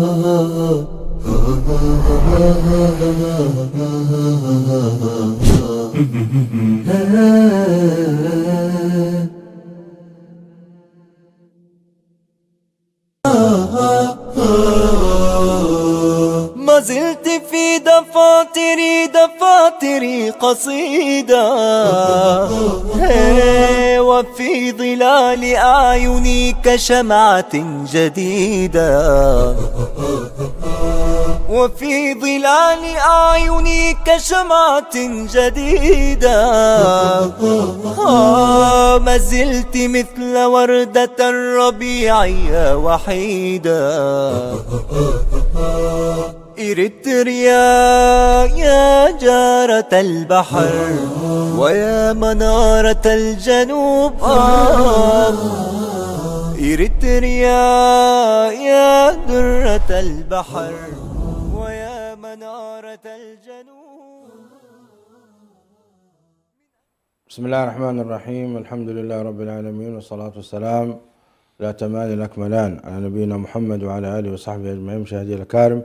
ما زلت في دفاتري قصيدة، وفي ظلال أعيني كشمعة جديدة، وفي ظلال أعيني كشمعة جديدة. ما زلت مثل وردة الربيع يا وحيدة. إريتريا يا جارة البحر ويا منارة الجنوب، إريتريا يا درة البحر ويا منارة الجنوب. بسم الله الرحمن الرحيم. الحمد لله رب العالمين، والصلاة والسلام الأتمان الأكملان على نبينا محمد وعلى آله وصحبه أجمعين. مشاهدي الكرام،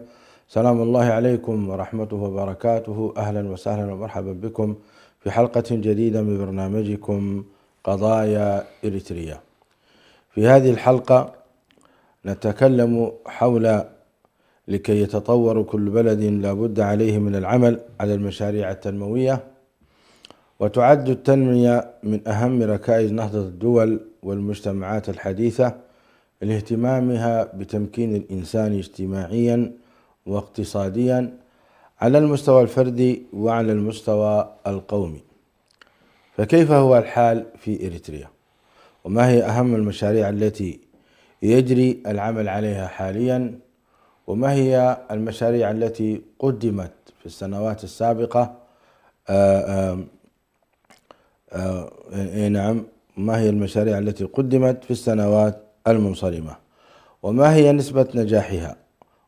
سلام الله عليكم ورحمته وبركاته. أهلا وسهلا ومرحبا بكم في حلقة جديدة من برنامجكم قضايا إريتريا. في هذه الحلقة نتكلم حول لكي يتطور كل بلد لابد عليه من العمل على المشاريع التنموية، وتعد التنمية من أهم ركائز نهضة الدول والمجتمعات الحديثة لاهتمامها بتمكين الإنسان اجتماعيا واقتصاديا على المستوى الفردي وعلى المستوى القومي. فكيف هو الحال في إريتريا؟ وما هي أهم المشاريع التي يجري العمل عليها حاليا؟ وما هي المشاريع التي قدمت في السنوات السابقة؟ ما هي المشاريع التي قدمت في السنوات المنصرمة؟ وما هي نسبة نجاحها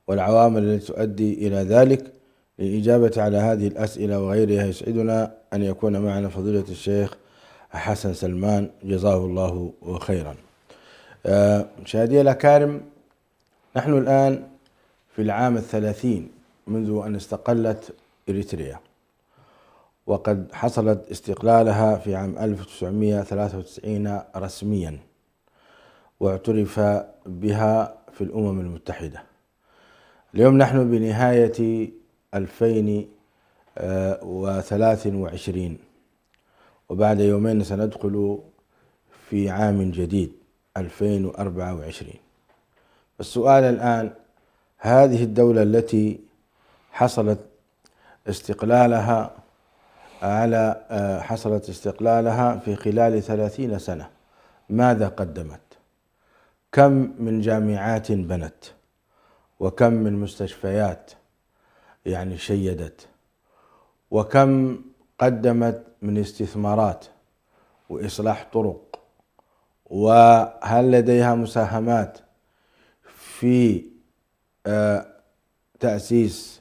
والعوامل التي تؤدي إلى ذلك؟ للإجابة على هذه الأسئلة وغيرها يسعدنا أن يكون معنا فضيلة الشيخ حسن سلمان جزاه الله خيرا. مشاهدي الأكارم، نحن الآن في العام 30 منذ أن استقلت إريتريا، وقد حصلت استقلالها في عام 1993 رسميا، واعترف بها في الأمم المتحدة. اليوم نحن بنهاية 2023، وبعد يومين سندخل في عام جديد 2024. السؤال الآن، هذه الدولة التي حصلت استقلالها في خلال 30 سنة ماذا قدمت؟ كم من جامعات بنت؟ وكم من مستشفيات شيدت؟ وكم قدمت من استثمارات وإصلاح طرق؟ وهل لديها مساهمات في تأسيس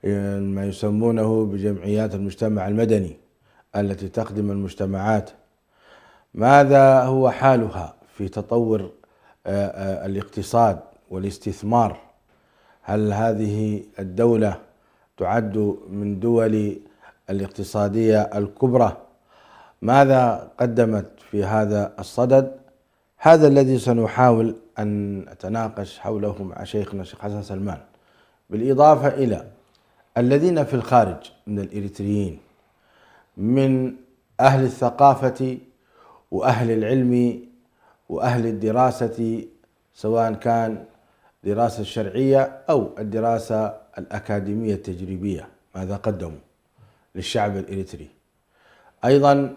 ما يسمونه بجمعيات المجتمع المدني التي تخدم المجتمعات؟ ماذا هو حالها في تطور الاقتصاد والاستثمار؟ هل هذه الدولة تعد من دول الاقتصادية الكبرى؟ ماذا قدمت في هذا الصدد؟ هذا الذي سنحاول أن نتناقش حوله مع شيخنا الشيخ حسن سلمان، بالإضافة إلى الذين في الخارج من الإريتريين، من أهل الثقافة وأهل العلم وأهل الدراسة، سواء كان دراسة شرعية أو الدراسة الأكاديمية التجريبية، ماذا قدموا للشعب الإريتري؟ أيضا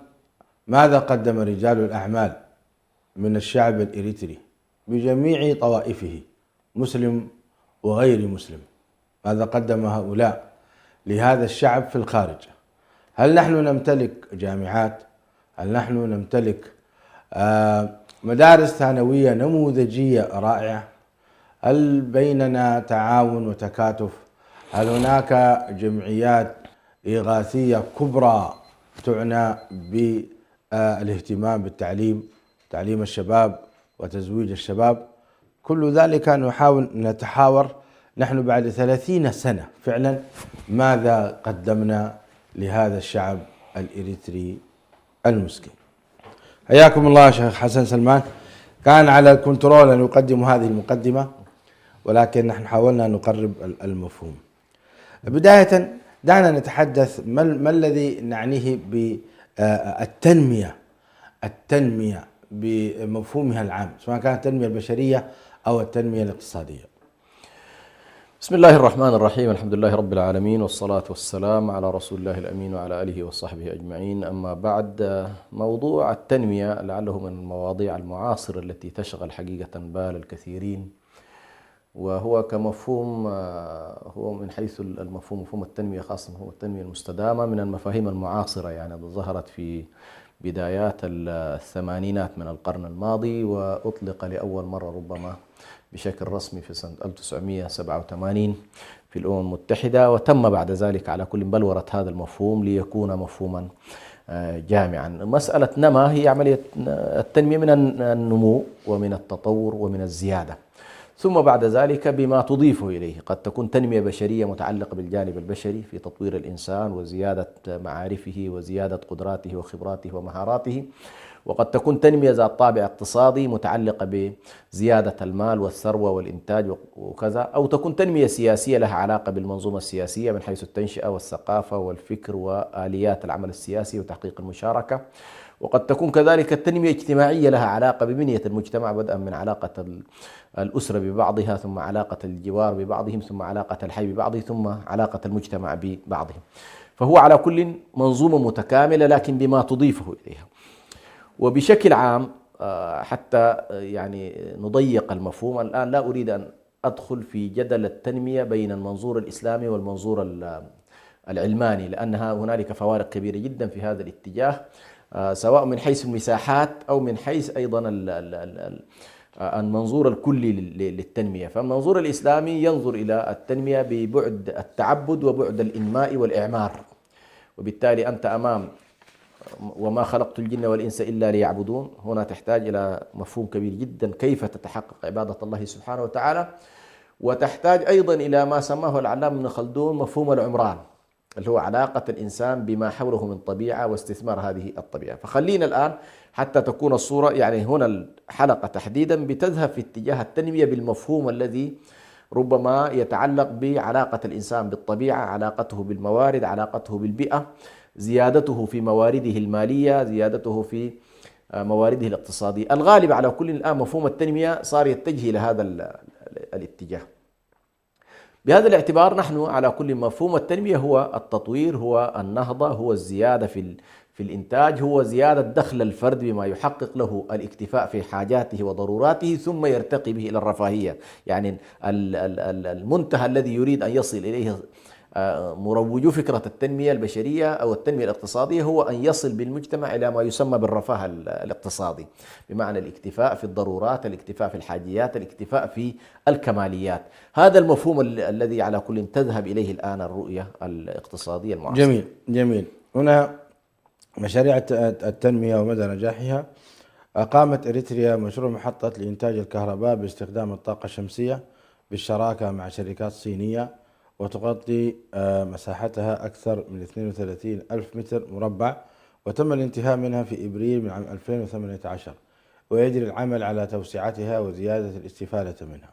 ماذا قدم رجال الأعمال من الشعب الإريتري بجميع طوائفه، مسلم وغير مسلم؟ ماذا قدم هؤلاء لهذا الشعب في الخارج؟ هل نحن نمتلك جامعات؟ هل نحن نمتلك مدارس ثانوية نموذجية رائعة؟ هل بيننا تعاون وتكاتف؟ هل هناك جمعيات إغاثية كبرى تعنى بالاهتمام بالتعليم، تعليم الشباب وتزويج الشباب؟ كل ذلك نحاول نتحاور نحن بعد 30 سنة فعلا ماذا قدمنا لهذا الشعب الإريتري المسكين؟ حياكم الله شيخ حسن سلمان. كان على الكنترول أن يقدم هذه المقدمة، ولكن نحن حاولنا أن نقرب المفهوم. بداية دعنا نتحدث ما الذي نعنيه بالتنمية، التنمية بمفهومها العام، سواء كانت التنمية البشرية أو التنمية الاقتصادية. بسم الله الرحمن الرحيم، الحمد لله رب العالمين، والصلاة والسلام على رسول الله الأمين وعلى آله وصحبه أجمعين. أما بعد، موضوع التنمية لعله من المواضيع المعاصرة التي تشغل حقيقة بال الكثيرين، وهو كمفهوم هو من حيث المفهوم، مفهوم التنمية خاصة مفهوم التنمية المستدامة، من المفاهيم المعاصرة، يعني ظهرت في بدايات الثمانينات من القرن الماضي، وأطلق لأول مرة ربما بشكل رسمي في سنة 1987 في الأمم المتحدة، وتم بعد ذلك على كل بلورة هذا المفهوم ليكون مفهوما جامعا. مسألة نما هي عملية التنمية من النمو ومن التطور ومن الزيادة، ثم بعد ذلك بما تضيفه إليه. قد تكون تنمية بشرية متعلقة بالجانب البشري في تطوير الإنسان وزيادة معارفه وزيادة قدراته وخبراته ومهاراته، وقد تكون تنمية ذات طابع اقتصادي متعلقة بزيادة المال والثروة والإنتاج وكذا، أو تكون تنمية سياسية لها علاقة بالمنظومة السياسية من حيث التنشئة والثقافة والفكر وآليات العمل السياسي وتحقيق المشاركة، وقد تكون كذلك التنمية اجتماعية لها علاقة ببنية المجتمع، بدءا من علاقة الأسرة ببعضها، ثم علاقة الجوار ببعضهم، ثم علاقة الحي ببعضه، ثم علاقة المجتمع ببعضهم. فهو على كل منظومة متكاملة لكن بما تضيفه إليها. وبشكل عام حتى يعني نضيق المفهوم، الآن لا أريد أن أدخل في جدل التنمية بين المنظور الإسلامي والمنظور العلماني، لأنها هنالك فوارق كبيرة جدا في هذا الاتجاه، سواء من حيث المساحات أو من حيث أيضا المنظور الكلي للتنمية. فالمنظور الإسلامي ينظر إلى التنمية ببعد التعبد وبعد الإنماء والإعمار، وبالتالي أنت أمام وما خلقت الجن والإنس إلا ليعبدون. هنا تحتاج إلى مفهوم كبير جدا، كيف تتحقق عبادة الله سبحانه وتعالى، وتحتاج أيضا إلى ما سماه العلامة ابن خلدون مفهوم العمران، اللي هو علاقة الإنسان بما حوله من طبيعة واستثمار هذه الطبيعة. فخلينا الآن حتى تكون الصورة، يعني هنا الحلقة تحديدا بتذهب في اتجاه التنمية بالمفهوم الذي ربما يتعلق بعلاقة الإنسان بالطبيعة، علاقته بالموارد، علاقته بالبيئة، زيادته في موارده المالية، زيادته في موارده الاقتصادية. الغالب على كل الآن مفهوم التنمية صار يتجه إلى هذا الاتجاه. بهذا الاعتبار نحن على كل مفهوم التنمية هو التطوير، هو النهضة، هو الزيادة في الإنتاج، هو زيادة دخل الفرد بما يحقق له الاكتفاء في حاجاته وضروراته، ثم يرتقي به إلى الرفاهية. يعني المنتهى الذي يريد أن يصل إليه مروجو فكرة التنمية البشرية أو التنمية الاقتصادية هو أن يصل بالمجتمع إلى ما يسمى بالرفاه الاقتصادي، بمعنى الاكتفاء في الضرورات، الاكتفاء في الحاجيات، الاكتفاء في الكماليات. هذا المفهوم الذي على كل تذهب إليه الآن الرؤية الاقتصادية المعاصرة. جميل جميل. هنا مشاريع التنمية ومدى نجاحها. أقامت إريتريا مشروع محطة لإنتاج الكهرباء باستخدام الطاقة الشمسية بالشراكة مع شركات صينية، وتغطي مساحتها أكثر من 32 ألف متر مربع، وتم الانتهاء منها في إبريل من عام 2018، ويجري العمل على توسعتها وزيادة الاستفادة منها.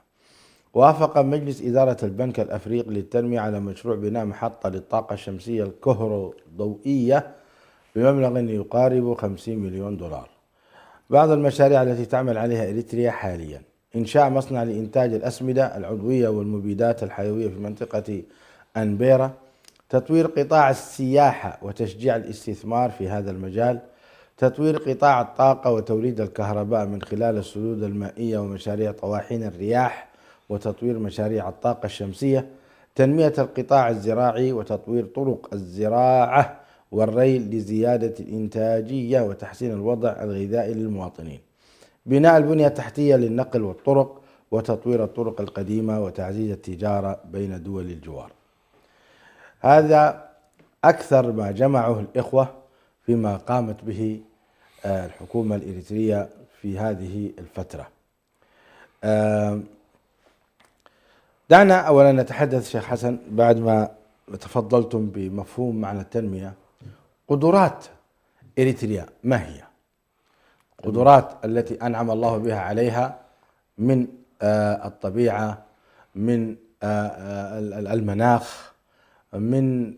وافق مجلس إدارة البنك الأفريقي للتنمية على مشروع بناء محطة للطاقة الشمسية الكهروضوئية بمبلغ يقارب 50 مليون دولار. بعض المشاريع التي تعمل عليها إريتريا حاليا: إنشاء مصنع لإنتاج الأسمدة العضوية والمبيدات الحيوية في منطقة أنبيرا، تطوير قطاع السياحة وتشجيع الاستثمار في هذا المجال، تطوير قطاع الطاقة وتوليد الكهرباء من خلال السدود المائية ومشاريع طواحين الرياح وتطوير مشاريع الطاقة الشمسية، تنمية القطاع الزراعي وتطوير طرق الزراعة والري لزيادة الإنتاجية وتحسين الوضع الغذائي للمواطنين، بناء البنية التحتية للنقل والطرق، وتطوير الطرق القديمة وتعزيز التجارة بين دول الجوار. هذا أكثر ما جمعه الإخوة فيما قامت به الحكومة الإريترية في هذه الفترة. دعنا أولا نتحدث شيخ حسن بعد ما تفضلتم بمفهوم معنى التنمية. قدرات إريتريا ما هي؟ قدرات التي أنعم الله بها عليها من الطبيعة، من المناخ، من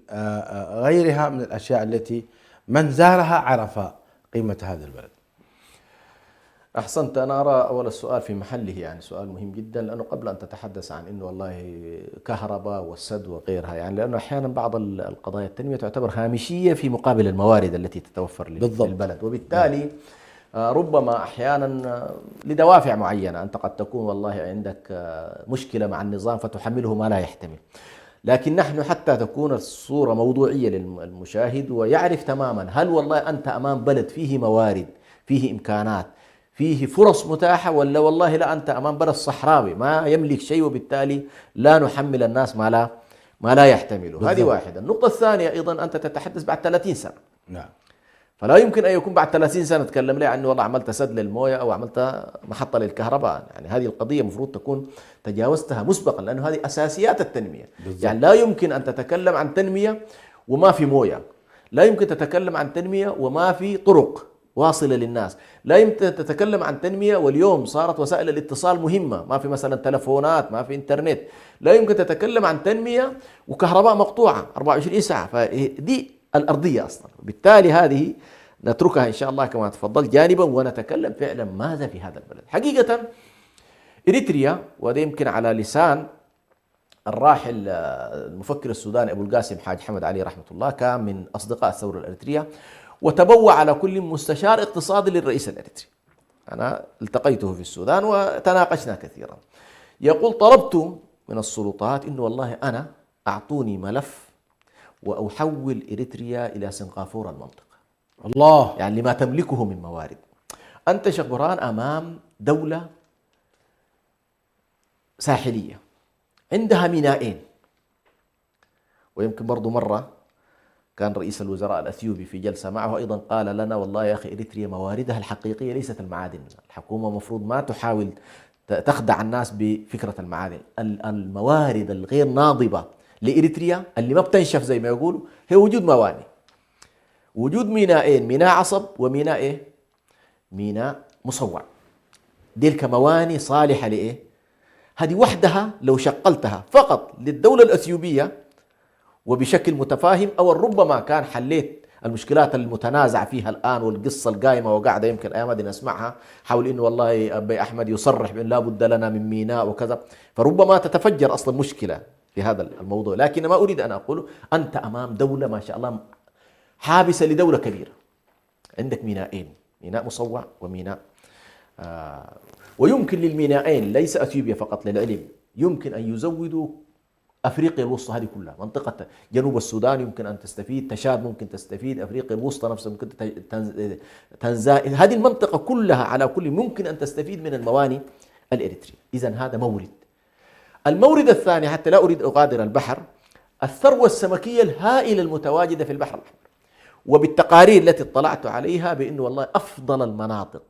غيرها من الأشياء التي من زارها عرف قيمة هذا البلد. أحسنت. أنا أرى أول السؤال في محله، يعني سؤال مهم جدا، لأنه قبل أن تتحدث عن أنه والله كهرباء والسد وغيرها، يعني لأنه أحيانا بعض القضايا التنمية تعتبر هامشية في مقابل الموارد التي تتوفر للبلد، وبالتالي ربما أحيانا لدوافع معينة أنت قد تكون والله عندك مشكلة مع النظام فتحمله ما لا يحتمل، لكن نحن حتى تكون الصورة موضوعية للمشاهد ويعرف تماما هل والله أنت أمام بلد فيه موارد، فيه إمكانات، فيه فرص متاحة، ولا والله لا أنت أمام بلد صحراوي ما يملك شيء وبالتالي لا نحمل الناس ما لا يحتمله. هذه واحدة. النقطة الثانية أيضا أنت تتحدث بعد 30 سنة. نعم. فلا يمكن أن يكون بعد 30 سنة تكلم لي عنه والله عملت سد للموية أو عملت محطة للكهرباء، يعني هذه القضية مفروض تكون تجاوزتها مسبقا، لأنه هذه أساسيات التنمية. بالضبط. يعني لا يمكن أن تتكلم عن تنمية وما في موية، لا يمكن تتكلم عن تنمية وما في طرق واصلة للناس، لا يمكن تتكلم عن تنمية واليوم صارت وسائل الاتصال مهمة، ما في مثلا تلفونات، ما في انترنت، لا يمكن تتكلم عن تنمية وكهرباء مقطوعة 24 ساعة، فدي الأرضية أصلا. بالتالي هذه نتركها إن شاء الله كما تفضل جانبا ونتكلم فعلا ماذا في هذا البلد. حقيقة إريتريا، وهذا يمكن على لسان الراحل المفكر السوداني أبو القاسم حاج حمد علي رحمة الله، كان من أصدقاء الثورة الإريترية وتبوع على كل مستشار اقتصادي للرئيس الإريتري. أنا التقيته في السودان وتناقشنا كثيرا. يقول طلبت من السلطات إنه والله أنا أعطوني ملف وأحول إريتريا إلى سنغافورة المنطقة، الله، يعني لما تملكه من موارد. أنت شيخ برهان أمام دولة ساحلية عندها مينائين، ويمكن برضو مرة كان رئيس الوزراء الأثيوبي في جلسة معه أيضا قال لنا والله يا أخي إريتريا مواردها الحقيقية ليست المعادن، الحكومة مفروض ما تحاول تخدع الناس بفكرة المعادن. الموارد الغير ناضبة لإريتريا اللي ما بتنشف زي ما يقولوا هي وجود موانئ، وجود مينائين، ميناء عصب وميناء إيه؟ ميناء مصوع. دي كموانئ صالحة لإيه؟ هذه وحدها لو شقلتها فقط للدولة الأثيوبية وبشكل متفاهم، أو ربما كان حليت المشكلات المتنازع فيها الآن والقصة القائمة وقاعدة يمكن أيام دي نسمعها حول إنه والله أبي أحمد يصرح بأن لا بد لنا من ميناء وكذا، فربما تتفجر أصلا مشكلة في هذا الموضوع. لكن ما أريد أن أقوله أنت أمام دولة ما شاء الله حابسة لدولة كبيرة، عندك مينائين، ميناء مصوع وميناء ويمكن للمينائين ليس أثيوبيا فقط للعلم، يمكن أن يزودوا أفريقيا الوسطى هذه كلها، منطقة جنوب السودان يمكن أن تستفيد، تشاد ممكن تستفيد، أفريقيا الوسطى نفسها ممكن تنزانيا، هذه المنطقة كلها على كل ممكن أن تستفيد من الموانئ الإريترية. إذن هذا مورد. المورد الثاني حتى لا أريد أغادر البحر، الثروة السمكية الهائلة المتواجدة في البحر الأحمر، وبالتقارير التي اطلعت عليها بأنه والله أفضل المناطق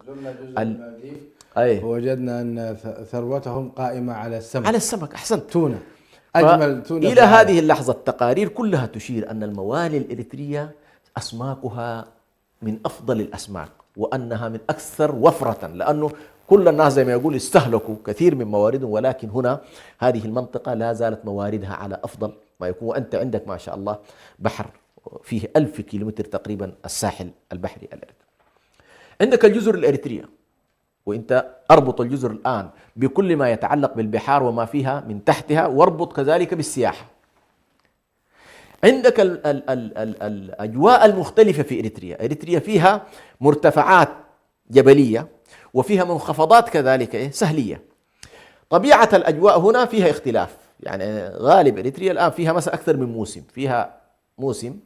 وجدنا أن ثروتهم قائمة على السمك. على السمك، أحسنت. تونة، أجمل تونة. إلى هذه اللحظة التقارير كلها تشير أن الموانئ الإريترية أسماكها من أفضل الأسماك وأنها من أكثر وفرة، لأنه كل الناس زي ما يقول استهلكوا كثير من مواردهم، ولكن هنا هذه المنطقة لا زالت مواردها على أفضل ما يكون، وأنت عندك ما شاء الله بحر فيه 1000 كيلومتر تقريبا الساحل البحري الإريتري. عندك الجزر الإريترية، وانت اربط الجزر الآن بكل ما يتعلق بالبحار وما فيها من تحتها، واربط كذلك بالسياحة. عندك الأجواء المختلفة في إريتريا، إريتريا فيها مرتفعات جبلية وفيها منخفضات كذلك سهلية. طبيعة الأجواء هنا فيها اختلاف، يعني غالب إريتريا الآن فيها مثلا أكثر من موسم، فيها موسم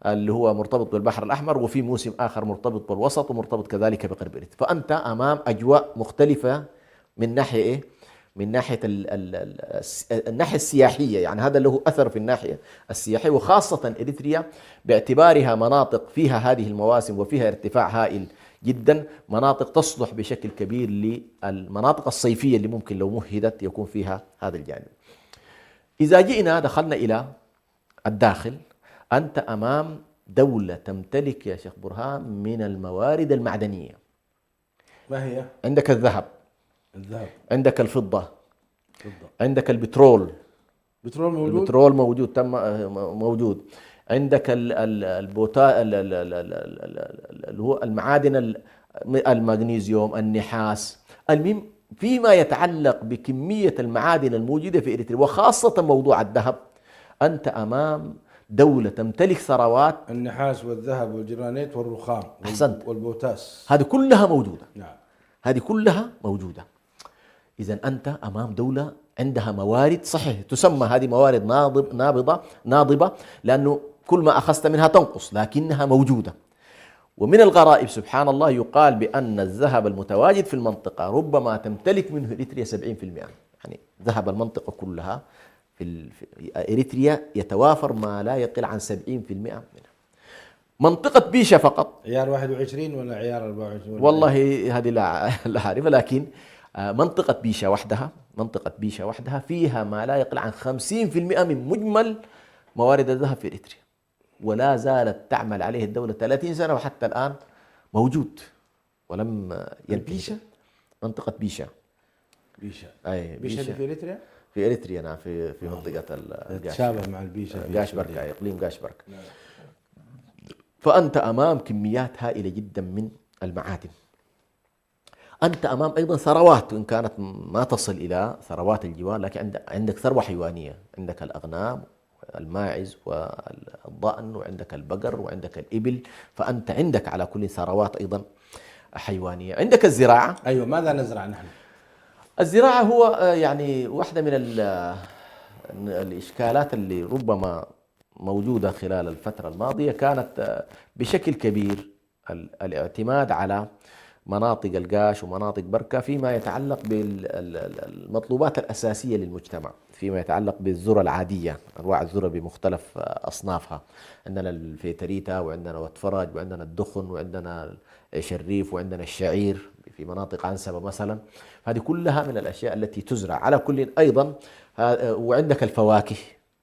اللي هو مرتبط بالبحر الأحمر، وفي موسم آخر مرتبط بالوسط ومرتبط كذلك بغرب إريتريا، فأنت أمام أجواء مختلفة من ناحية إيه؟ من ناحية الناحية السياحية، يعني هذا له أثر في الناحية السياحية، وخاصة إريتريا باعتبارها مناطق فيها هذه المواسم وفيها ارتفاع هائل جدا، مناطق تصلح بشكل كبير للمناطق الصيفية اللي ممكن لو مهدت يكون فيها هذا الجانب. إذا جئنا دخلنا إلى الداخل، أنت أمام دولة تمتلك يا شيخ برهان من الموارد المعدنية. ما هي؟ عندك الذهب، عندك الفضة، عندك البترول. البترول موجود، تم موجود. عندك البوتا اللي هو المعادن، المغنيسيوم، النحاس. المهم فيما يتعلق بكمية المعادن الموجودة في إريتريا وخاصة موضوع الذهب، أنت أمام دولة تمتلك ثروات. النحاس والذهب والجرانيت والرخام. أحسنت. والبوتاس، هذه كلها موجودة. نعم، هذه كلها موجودة. إذن أنت أمام دولة عندها موارد، صحيح تسمى هذه موارد ناضبة لأنه كل ما أخذت منها تنقص، لكنها موجودة. ومن الغرائب سبحان الله يقال بأن الذهب المتواجد في المنطقة ربما تمتلك منه إريتريا 70%. يعني ذهب المنطقة كلها في إريتريا يتوافر ما لا يقل عن 70% منها. منطقة بيشا فقط، عيار 21 ولا عيار 24؟ والله هذه لا أعرفها، لكن منطقة بيشا وحدها فيها ما لا يقل عن 50% من مجمل موارد الذهب في إريتريا، ولا زالت تعمل عليه الدولة 30 سنة وحتى الآن موجود ولم ينتهي. منطقة بيشا. أي بيشا في إريتريا؟ في إريتريا، نعم، في منطقة تشابه مع البيشا، غاشبركة، إقليم غاشبركة. فأنت أمام كميات هائلة جدا من المعادن. أنت أمام أيضا ثروات، وإن كانت ما تصل إلى ثروات الجوار، لكن عندك ثروة حيوانية، عندك الأغنام، الماعز والضأن، وعندك البقر، وعندك الإبل. فأنت عندك على كل ثروات أيضا حيوانية. عندك الزراعة. أيوة، ماذا نزرع نحن؟ الزراعة هو يعني واحدة من الإشكالات اللي ربما موجودة خلال الفترة الماضية. كانت بشكل كبير الاعتماد على مناطق القاش ومناطق بركة فيما يتعلق بالمطلوبات الأساسية للمجتمع، فيما يتعلق بالذرة العادية، أنواع الذرة بمختلف أصنافها. عندنا الفيتريتا، وعندنا وتفرج، وعندنا الدخن، وعندنا الشريف، وعندنا الشعير في مناطق عنسبة مثلا. هذه كلها من الأشياء التي تزرع على كل. أيضا وعندك الفواكه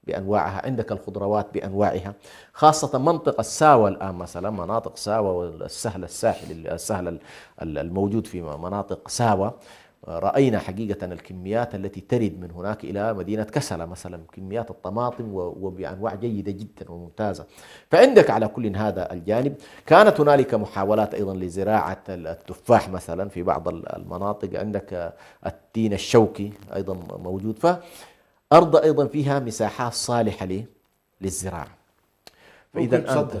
بأنواعها، عندك الخضروات بأنواعها، خاصة منطقة ساوى الآن مثلا، مناطق ساوى والسهل الموجود في مناطق ساوى. رأينا حقيقة الكميات التي ترد من هناك إلى مدينة كسلة مثلا، كميات الطماطم وبأنواع جيدة جدا وممتازة. فعندك على كل هذا الجانب. كانت هنالك محاولات أيضا لزراعة التفاح مثلا في بعض المناطق. عندك التين الشوكي أيضا موجود. أرض أيضا فيها مساحات صالحة للزراعة. فإذا أنت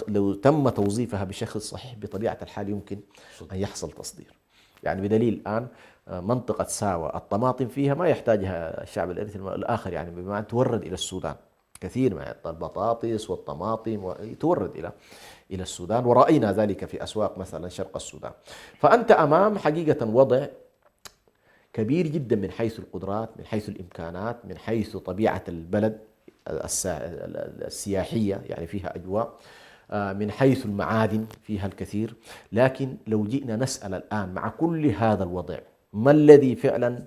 لو تم توظيفها بشكل صحيح بطبيعة الحال يمكن أن يحصل تصدير. يعني بدليل الآن منطقة ساوى الطماطم فيها ما يحتاجها الشعب الإريتري الآخر، يعني بما أن تورد إلى السودان كثير من البطاطس والطماطم تورد إلى السودان، ورأينا ذلك في أسواق مثلا شرق السودان. فأنت أمام حقيقة وضع كبير جدا من حيث القدرات، من حيث الإمكانات، من حيث طبيعة البلد السياحية، يعني فيها أجواء، من حيث المعادن فيها الكثير. لكن لو جئنا نسأل الآن مع كل هذا الوضع ما الذي فعلا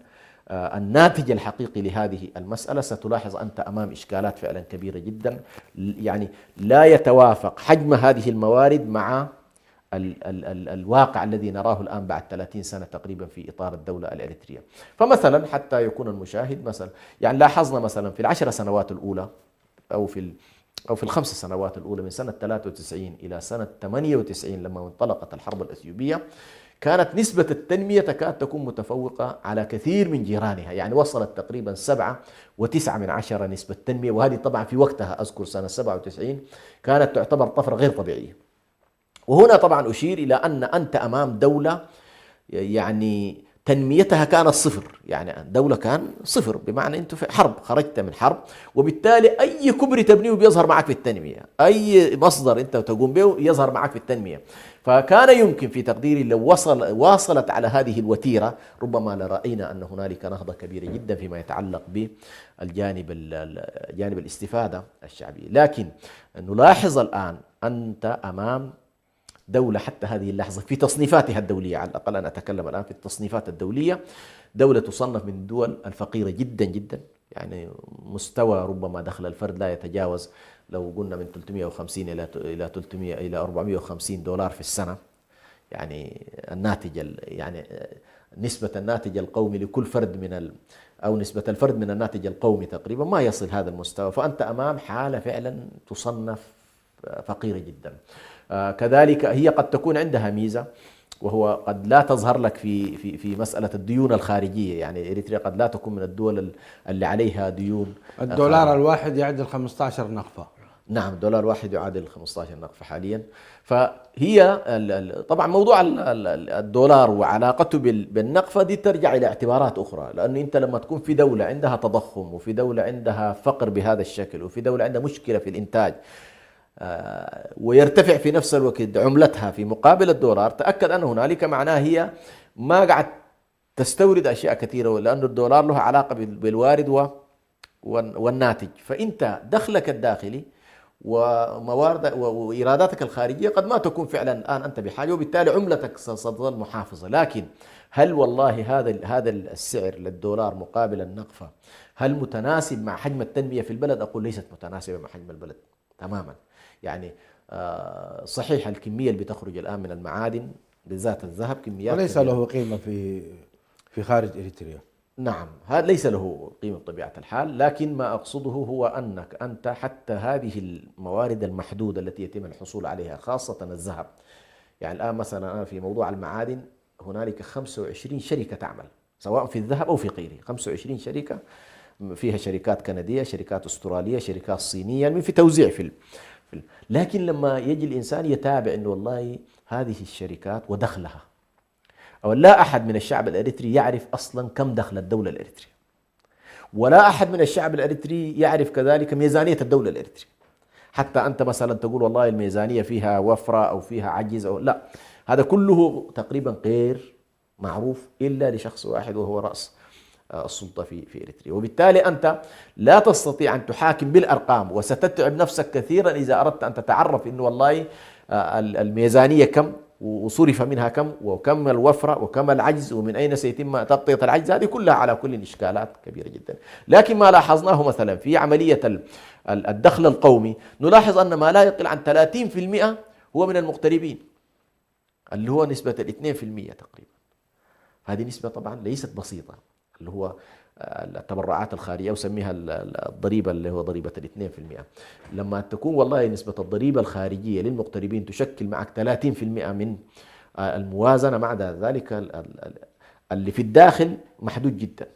الناتج الحقيقي لهذه المسألة، ستلاحظ أنت أمام إشكالات فعلا كبيرة جدا. يعني لا يتوافق حجم هذه الموارد مع الواقع الذي نراه الآن بعد 30 سنة تقريبا في إطار الدولة الإريترية. فمثلا حتى يكون المشاهد مثلا، يعني لاحظنا مثلا في ال10 سنوات الأولى أو في ال5 سنوات الأولى من سنة 93 إلى سنة 98 لما انطلقت الحرب الأثيوبية، كانت نسبة التنمية تكاد تكون متفوقة على كثير من جيرانها. يعني وصلت تقريبا 7.9 نسبة تنمية، وهذه طبعا في وقتها أذكر سنة 97 كانت تعتبر طفرة غير طبيعية. وهنا طبعا أشير إلى أن أنت أمام دولة يعني تنميتها كانت صفر، يعني دولة كان صفر، بمعنى أنت في حرب، خرجت من حرب، وبالتالي أي كبر تبنيه بيظهر معك في التنمية، أي مصدر أنت تقوم به يظهر معك في التنمية. فكان يمكن في تقديري لو واصلت على هذه الوتيرة ربما لرأينا أن هنالك نهضة كبيرة جدا فيما يتعلق بالجانب الاستفادة الشعبية. لكن نلاحظ الآن أنت أمام دولة حتى هذه اللحظة في تصنيفاتها الدولية، على الأقل أنا أتكلم الآن في التصنيفات الدولية، دولة تصنف من الدول الفقيرة جدا جدا، يعني مستوى ربما دخل الفرد لا يتجاوز، لو قلنا من 350 إلى 300 إلى 450 دولار في السنة. يعني يعني نسبة الناتج القومي لكل فرد أو نسبة الفرد من الناتج القومي تقريبا ما يصل هذا المستوى، فأنت أمام حالة فعلا تصنف فقيرة جدا. كذلك هي قد تكون عندها ميزة، وهو قد لا تظهر لك في مسألة الديون الخارجية. يعني إريتريا قد لا تكون من الدول اللي عليها ديون. الدولار الواحد يعدل 15 نقفة. نعم، دولار واحد يعادل 15 نقفة حاليا. فهي طبعا موضوع الدولار وعلاقته بالنقفة دي ترجع إلى اعتبارات أخرى، لأن أنت لما تكون في دولة عندها تضخم، وفي دولة عندها فقر بهذا الشكل، وفي دولة عندها مشكلة في الإنتاج، ويرتفع في نفس الوقت عملتها في مقابل الدولار، تأكد أن هنالك معناه هي ما قاعد تستورد أشياء كثيرة، لأن الدولار له علاقة بالوارد والناتج. فأنت دخلك الداخلي وموارد وإيراداتك الخارجية قد ما تكون فعلا الآن أنت بحاجة، وبالتالي عملتك ستظل محافظة. لكن هل والله هذا السعر للدولار مقابل النقفة هل متناسب مع حجم التنمية في البلد؟ أقول ليست متناسبة مع حجم البلد تماما. يعني صحيح الكمية اللي بتخرج الآن من المعادن بالذات الذهب كميات وليس له قيمة في خارج إريتريا. نعم، هذا ليس له قيمة بطبيعة الحال، لكن ما أقصده هو أنك أنت حتى هذه الموارد المحدودة التي يتم الحصول عليها خاصة الذهب. يعني الآن مثلا أنا في موضوع المعادن هنالك 25 شركة تعمل سواء في الذهب أو في غيره، 25 شركة فيها شركات كندية، شركات أسترالية، شركات صينية، يعني في توزيع لكن لما يجي الإنسان يتابع أنه والله هذه الشركات ودخلها، أو لا أحد من الشعب الأريتري يعرف أصلا كم دخل الدولة الأريترية، ولا أحد من الشعب الأريتري يعرف كذلك ميزانية الدولة الأريترية. حتى أنت مثلا تقول والله الميزانية فيها وفرة أو فيها عجز أو لا، هذا كله تقريبا غير معروف إلا لشخص واحد وهو رأس السلطة في إريتريا. وبالتالي أنت لا تستطيع أن تحاكم بالأرقام، وستتعب نفسك كثيرا إذا أردت أن تتعرف إنه والله الميزانية كم وصرف منها كم وكم الوفرة وكم العجز ومن أين سيتم تغطية العجز. هذه كلها على كل إشكالات كبيرة جدا. لكن ما لاحظناه مثلا في عملية الدخل القومي، نلاحظ أن ما لا يقل عن 30% هو من المغتربين، اللي هو نسبة 2% تقريبا. هذه نسبة طبعا ليست بسيطة، اللي هو التبرعات الخارجية وسميها الضريبة اللي هو ضريبة 2%. لما تكون والله نسبة الضريبة الخارجية للمغتربين تشكل معك 30% من الموازنة، مع ذلك اللي في الداخل محدود جدا،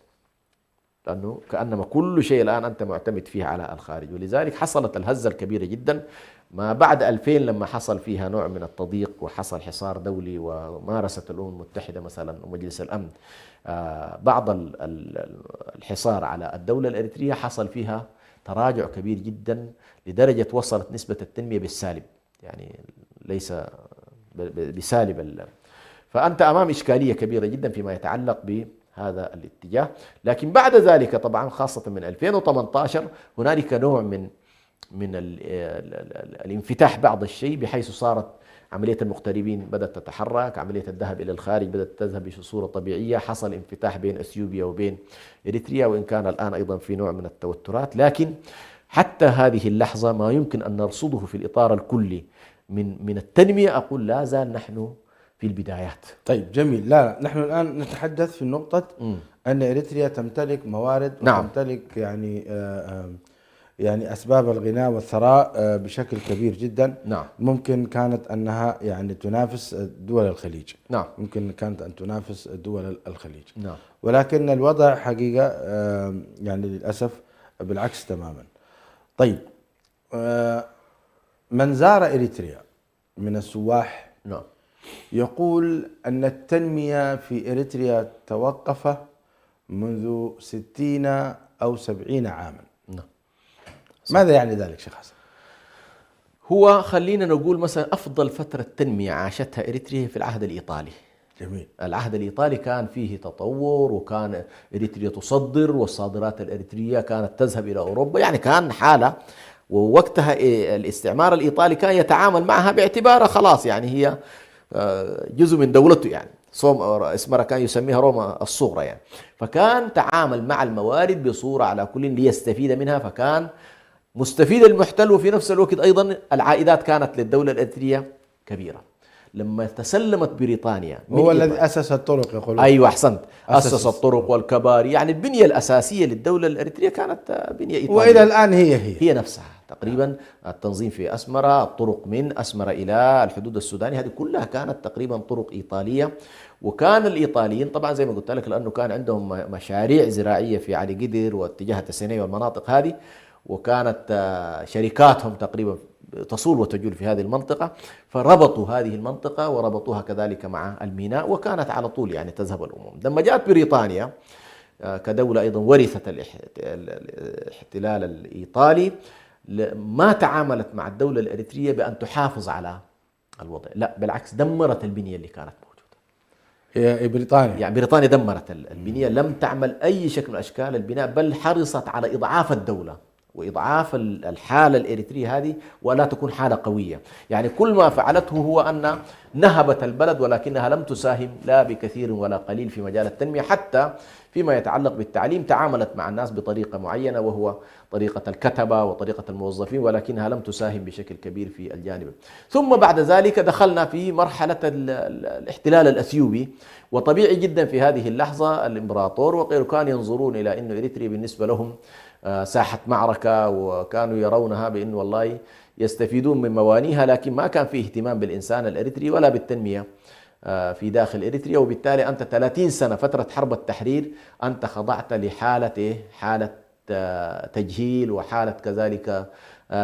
لأنه كأنما كل شيء الآن أنت معتمد فيه على الخارج. ولذلك حصلت الهزة الكبيرة جدا ما بعد 2000 لما حصل فيها نوع من التضييق وحصل حصار دولي، ومارست الأمم المتحدة مثلا ومجلس الأمن بعض الحصار على الدولة الأريترية، حصل فيها تراجع كبير جدا لدرجة وصلت نسبة التنمية بالسالب، يعني ليس بسالب. فأنت أمام إشكالية كبيرة جدا فيما يتعلق بهذا الاتجاه. لكن بعد ذلك طبعا خاصة من 2018 هنالك نوع من الانفتاح بعض الشيء، بحيث صارت عملية المغتربين بدأت تتحرك، عملية الذهب إلى الخارج بدأت تذهب بصورة طبيعية، حصل انفتاح بين أثيوبيا وبين إريتريا، وإن كان الآن أيضا في نوع من التوترات. لكن حتى هذه اللحظة ما يمكن أن نرصده في الإطار الكلي من التنمية، أقول لا زال نحن في البدايات. طيب جميل. لا نحن الآن نتحدث في نقطة أن إريتريا تمتلك موارد، نعم، وتمتلك يعني أسباب الغناء والثراء بشكل كبير جدا. نعم. ممكن كانت أنها يعني تنافس دول الخليج. نعم. ممكن كانت أن تنافس دول الخليج. نعم. ولكن الوضع حقيقة يعني للأسف بالعكس تماما. طيب من زار إريتريا من السواح نعم يقول أن التنمية في إريتريا توقف منذ 60 أو 70 عاما. نعم. ماذا يعني ذلك شيخ حسن؟ هو خلينا نقول مثلا أفضل فترة تنمية عاشتها إريتريا في العهد الإيطالي. جميل. العهد الإيطالي كان فيه تطور، وكان إريتريا تصدر، والصادرات الإريترية كانت تذهب إلى أوروبا، يعني كان حالة. ووقتها الاستعمار الإيطالي كان يتعامل معها باعتبارها خلاص يعني هي جزء من دولته يعني. صوم اسمرا كان يسميها روما الصغرى يعني. فكان تعامل مع الموارد بصورة على كل ليستفيد منها، فكان مستفيد المحتل، وفي نفس الوقت أيضا العائدات كانت للدولة الإريترية كبيرة. لما تسلمت بريطانيا هو الذي أسس الطرق يقول. أيوة أحسنت، أسس الطرق والكباري، يعني البنية الأساسية للدولة الإريترية كانت بنية إيطالية، وإلى الآن هي نفسها تقريبا. التنظيم في أسمرة، الطرق من أسمرة إلى الحدود السودانية، هذه كلها كانت تقريبا طرق إيطالية. وكان الإيطاليين طبعا زي ما قلت لك لأنه كان عندهم مشاريع زراعية في علي قدر واتجاه التسينية والمناطق هذه، وكانت شركاتهم تقريبا تصول وتجول في هذه المنطقة، فربطوا هذه المنطقة وربطوها كذلك مع الميناء، وكانت على طول يعني تذهب الأمور. لما جاءت بريطانيا كدولة أيضا ورثت الاحتلال الإيطالي، ما تعاملت مع الدولة الإريترية بأن تحافظ على الوضع، لا بالعكس دمرت البنية اللي كانت موجودة. هي بريطانيا يعني بريطانيا دمرت البنية، لم تعمل أي شكل من أشكال البناء، بل حرصت على إضعاف الدولة وإضعاف الحالة الإريترية هذه، ولا تكون حالة قوية. يعني كل ما فعلته هو أن نهبت البلد، ولكنها لم تساهم لا بكثير ولا قليل في مجال التنمية. حتى فيما يتعلق بالتعليم تعاملت مع الناس بطريقة معينة، وهو طريقة الكتبة وطريقة الموظفين، ولكنها لم تساهم بشكل كبير في الجانب. ثم بعد ذلك دخلنا في مرحلة الاحتلال الأثيوبي، وطبيعي جدا في هذه اللحظة الإمبراطور وغيره كانوا ينظرون إلى أن إريتريا بالنسبة لهم ساحة معركة، وكانوا يرونها بأنه والله يستفيدون من موانيها، لكن ما كان فيه اهتمام بالإنسان الإريتري ولا بالتنمية في داخل إريتريا. وبالتالي أنت 30 سنة فترة حرب التحرير أنت خضعت لحالة حالة تجهيل، وحالة كذلك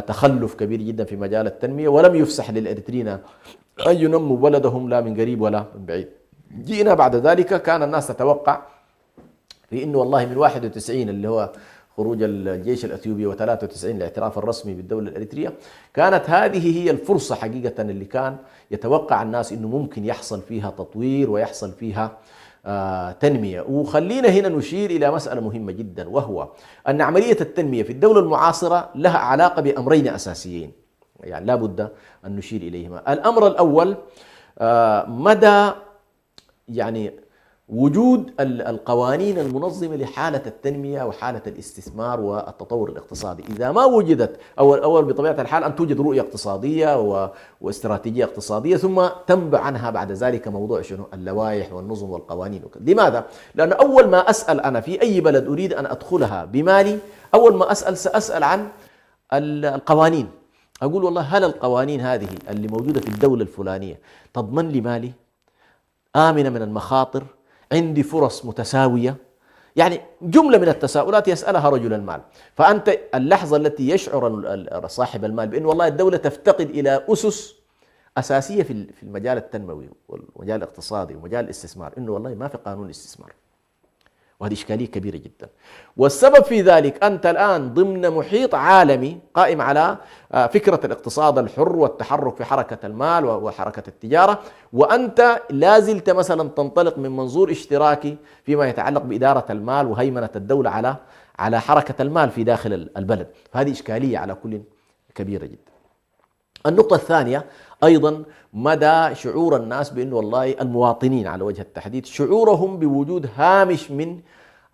تخلف كبير جدا في مجال التنمية، ولم يفسح للإريتريين أن ينموا بلدهم لا من قريب ولا من بعيد. جينا بعد ذلك كان الناس تتوقع في أنه والله من 91 اللي هو خروج الجيش الأثيوبي و93 الاعتراف الرسمي بالدولة الإريترية، كانت هذه هي الفرصة حقيقة اللي كان يتوقع الناس أنه ممكن يحصل فيها تطوير ويحصل فيها تنمية. وخلينا هنا نشير إلى مسألة مهمة جدا، وهو أن عملية التنمية في الدولة المعاصرة لها علاقة بأمرين أساسيين، يعني لا بد أن نشير إليهما. الأمر الأول مدى يعني وجود القوانين المنظمة لحالة التنمية وحالة الاستثمار والتطور الاقتصادي. إذا ما وجدت أول بطبيعة الحال أن توجد رؤية اقتصادية واستراتيجية اقتصادية، ثم تنبع عنها بعد ذلك موضوع شنو اللوائح والنظم والقوانين وكذا. لماذا؟ لأن أول ما أسأل أنا في أي بلد أريد أن أدخلها بمالي، أول ما سأسأل عن القوانين. أقول والله هل القوانين هذه اللي موجودة في الدولة الفلانية تضمن لي مالي؟ آمنة من المخاطر؟ عندي فرص متساوية؟ يعني جملة من التساؤلات يسألها رجل المال. فأنت اللحظة التي يشعر صاحب المال بأن والله الدولة تفتقد إلى أسس أساسية في المجال التنموي والمجال الاقتصادي ومجال الاستثمار، إنه والله ما في قانون استثمار، وهذه إشكالية كبيرة جدا. والسبب في ذلك أنت الآن ضمن محيط عالمي قائم على فكرة الاقتصاد الحر والتحرك في حركة المال وحركة التجارة، وأنت لازلت مثلا تنطلق من منظور اشتراكي فيما يتعلق بإدارة المال وهيمنة الدولة على حركة المال في داخل البلد. فهذه إشكالية على كل كبيرة جدا. النقطة الثانية أيضا مدى شعور الناس بأنه والله المواطنين على وجه التحديد شعورهم بوجود هامش من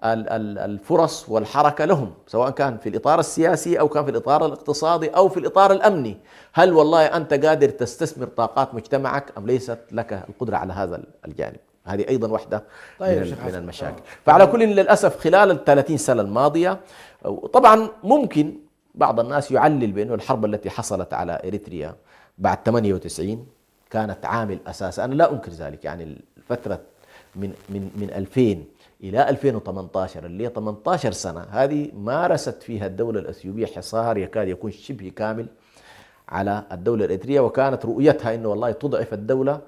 الفرص والحركة لهم، سواء كان في الإطار السياسي أو كان في الإطار الاقتصادي أو في الإطار الأمني. هل والله أنت قادر تستثمر طاقات مجتمعك أم ليست لك القدرة على هذا الجانب؟ هذه أيضا واحدة من المشاكل. فعلى كل للأسف خلال 30 سنة الماضية، طبعا ممكن بعض الناس يعلل بأنه الحرب التي حصلت على إريتريا بعد 98 كانت عامل أساسي. أنا لا أنكر ذلك. يعني الفترة من 2000 إلى 2018 اللي هي 18 سنة، هذه مارست فيها الدولة الأثيوبية حصار يكاد يكون شبه كامل على الدولة الإريترية، وكانت رؤيتها أنه والله تضعف الدولة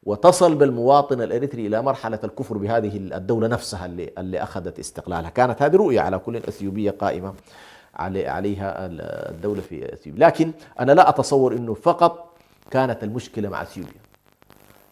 وتصل بالمواطن الإريتري إلى مرحلة الكفر بهذه الدولة نفسها اللي أخذت استقلالها. كانت هذه رؤية على كل الأثيوبية قائمة عليها الدولة في أثيوبيا. لكن أنا لا أتصور أنه فقط كانت المشكلة مع أثيوبيا.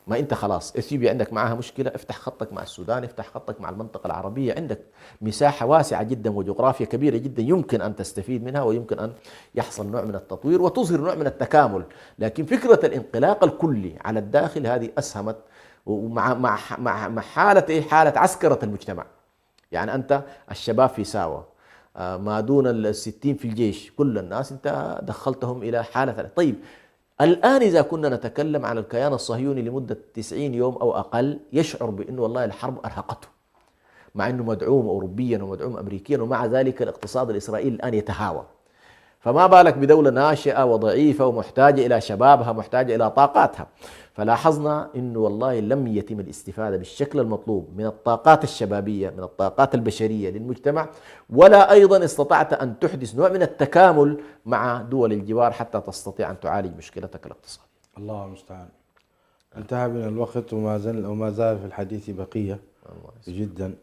ما أنت خلاص أثيوبيا عندك معها مشكلة، افتح خطك مع السودان، افتح خطك مع المنطقة العربية، عندك مساحة واسعة جدا وجغرافيا كبيرة جدا يمكن أن تستفيد منها، ويمكن أن يحصل نوع من التطوير وتظهر نوع من التكامل. لكن فكرة الانطلاق الكلي على الداخل هذه أسهمت ومع مع حالة إيه؟ حالة عسكرة المجتمع. يعني أنت الشباب في ساوة، ما دون ال60 في الجيش، كل الناس أنت دخلتهم إلى حالة. طيب الآن إذا كنا نتكلم عن الكيان الصهيوني لمدة 90 يوم أو أقل، يشعر بأنه والله الحرب أرهقته، مع أنه مدعوم أوروبيا ومدعوم أمريكيا، ومع ذلك الاقتصاد الإسرائيلي الآن يتهاوى. فما بالك بدولة ناشئة وضعيفة ومحتاجة إلى شبابها، محتاجة إلى طاقاتها. فلاحظنا أنه والله لم يتم الاستفادة بالشكل المطلوب من الطاقات الشبابية، من الطاقات البشرية للمجتمع، ولا أيضا استطعت أن تحدث نوع من التكامل مع دول الجوار حتى تستطيع أن تعالج مشكلتك الاقتصادية. الله المستعان. انتهى بنا الوقت وما زال في الحديث بقية جدا.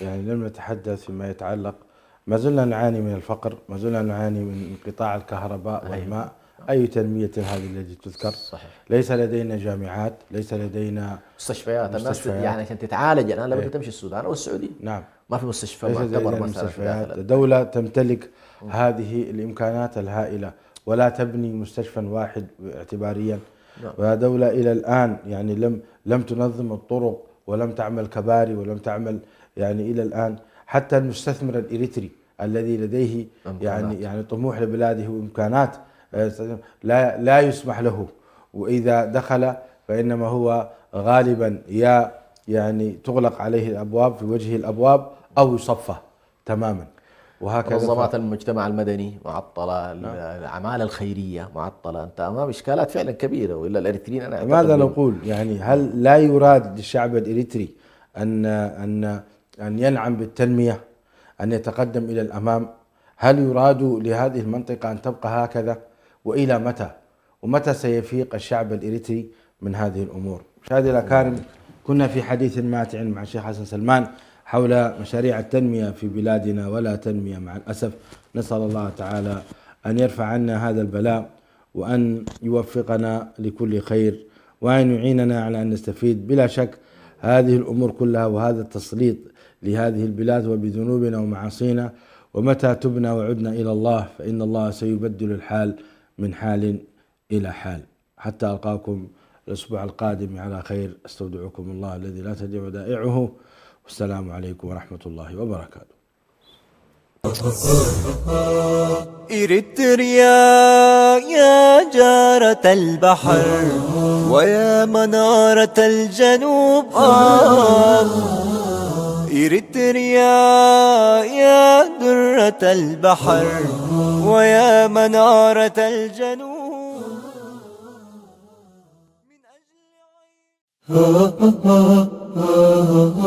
يعني لم نتحدث فيما يتعلق، ما زلنا نعاني من الفقر، ما زلنا نعاني من انقطاع الكهرباء والماء. أي تنمية هذه التي تذكر؟ صحيح. ليس لدينا جامعات، ليس لدينا مستشفيات. الناس يعني عشان تتعالج الآن لابد تمشي السودان أو السعودية. نعم. ما في مستشفى ليس معتبر لدينا مثلا مستشفيات. دولة تمتلك هذه الإمكانات الهائلة ولا تبني مستشفى واحد اعتباريا. ودولة إلى الآن يعني لم تنظم الطرق ولم تعمل كباري ولم تعمل يعني إلى الآن. حتى المستثمر الإريتري الذي لديه يعني طموح لبلاده وإمكانات لا يسمح له، وإذا دخل فإنما هو غالبا يعني تغلق عليه الأبواب في وجه الأبواب أو يصفى تماما. وهكذا منظمات المجتمع المدني معطلة، الأعمال الخيرية معطلة. أنت أمام إشكالات فعلا كبيرة. وإلا الإريتريين أنا ماذا نقول؟ يعني هل لا يراد للشعب الإريتري أن ينعم بالتنمية، أن يتقدم إلى الأمام؟ هل يراد لهذه المنطقة أن تبقى هكذا؟ وإلى متى؟ ومتى سيفيق الشعب الإريتري من هذه الأمور؟ مشاهدي الأكارم، كنا في حديث ماتع مع الشيخ حسن سلمان حول مشاريع التنمية في بلادنا ولا تنمية مع الأسف. نسأل الله تعالى أن يرفع عنا هذا البلاء وأن يوفقنا لكل خير وأن يعيننا على أن نستفيد. بلا شك هذه الأمور كلها وهذا التسليط لهذه البلاد وبذنوبنا ومعاصينا، ومتى تبنا وعدنا إلى الله فإن الله سيبدل الحال من حال إلى حال. حتى ألقاكم الأسبوع القادم على خير، أستودعكم الله الذي لا تضيع ودائعه، والسلام عليكم ورحمة الله وبركاته. إريتريا يا جارة البحر ويا منارة الجنوب، إريتريا يا درة البحر ويا منارة الجنوب.